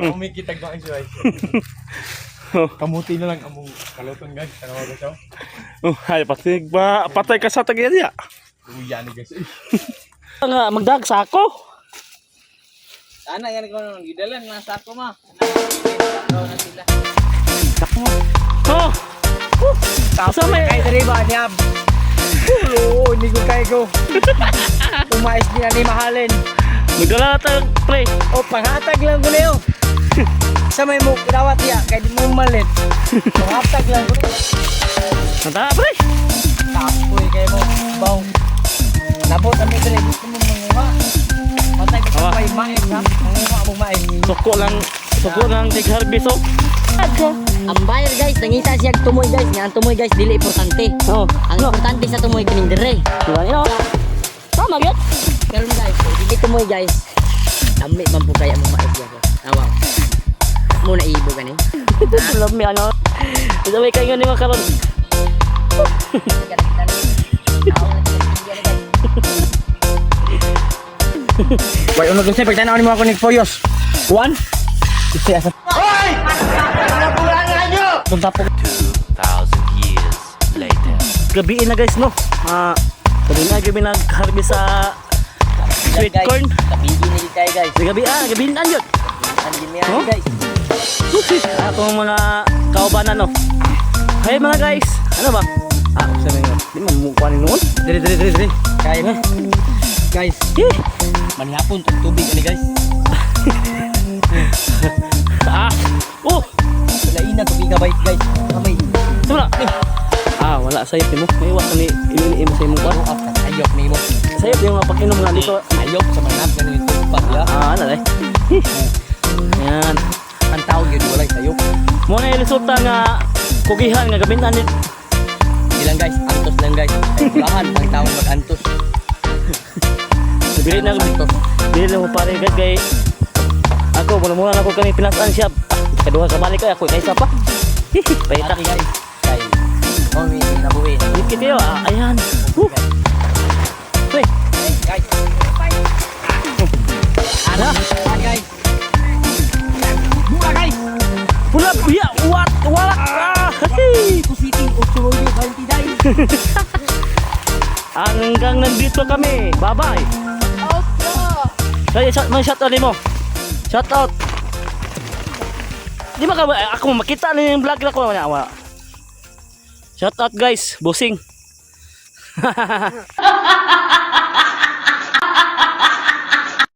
Umikitag ba ang siya? Kamuti na lang among kaluton guys. Ano ba siya? Oh, ay patig ba patay ka sa tagyan ya. Uya ni guys. Nga magdag sako. Sana yan ko nung gidalan na sako ma. Na sila. Oh. Sa may Kay diri ba niya? Oo, hindi ko kaya ko. Umais din ni mahalin. magdala tag pre. O panghatag lang ko niyo. Sa may mo dawat ya kay di mo malit. Panghatag lang ko. Nata pre. Tapoy kay mo baw. Nabot kami diri gusto mo manguha. Patay ko sa may mais ha. Manguha mo mais. Suko lang tig harvest oh. Ang bayar guys, nangita siya tumoy guys. Nga ang tumoy guys, dili importante. Oh. Ang importante sa tumoy kining dire. Diba niyo? Tama gyud. Pero guys, dili tumoy guys. Dami man po kaya mo mais guys. Awa. Muna ibo gani. Love me ano. Ito may kayo ni makaron. Why uno gusto pagtanaw ni mo ako ni Poyos. Juan. Kasi asa. Hoy! Napulangan nyo! 2,000 years later. Gabi na guys no. Gabi na gabi nag-harvest sa sweet corn. Kabigi ni tayo guys. Gabi na yun. Ang gimiyan Oh? guys. Atong mga kaubanan no. Hey mga guys, ano ba? Sa mga di man mukha ni noon. Diri. Kaya guys, manihapon tubig ani guys. Oh, Laina tubig gabay guys. Kamay. tula. Wala sayop nimo. May wa ni ini mo sa imong kwan. Ayok nimo. Sayop yung pag-inom nga dito. Ayok sa manap ganun ito pa ya. Ano dai? Yan. Ang tawag yun walay sayok. Mo na yung resulta nga kugihan nga gabi na ni. Ilang guys, antos lang guys. Ay lahan ang tawag mag-antos. Bili na bili mo pare guys kay ako muna ako kami pinasaan siya. Kaduha sa balik ako kaysa pa. Paitak Ati guys. Kay Omi nabuhin. dikit yo. Ayan. Pre. Guys. Ada. Guys. Mura guys. Pula biya walak. Kusiti Uchuroy Valentidai. Hanggang nandito kami. Bye-bye. Kaya shout out mo. Shout out. Di ba ako makita na yung vlog ko na. Shout out guys, bossing.